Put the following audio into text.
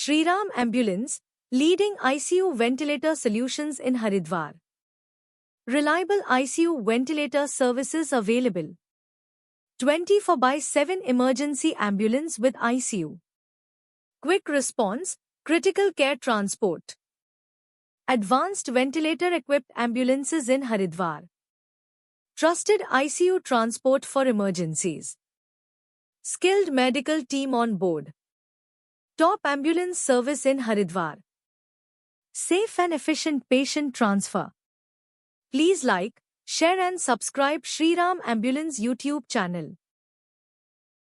Shriram Ambulance, leading ICU ventilator solutions in Haridwar. Reliable ICU ventilator services available. 24/7 emergency ambulance with ICU. Quick response, critical care transport. Advanced ventilator-equipped ambulances in Haridwar. Trusted ICU transport for emergencies. Skilled medical team on board. Top ambulance service in Haridwar. Safe and efficient patient transfer. Please like, share and subscribe Shriram Ambulance YouTube channel.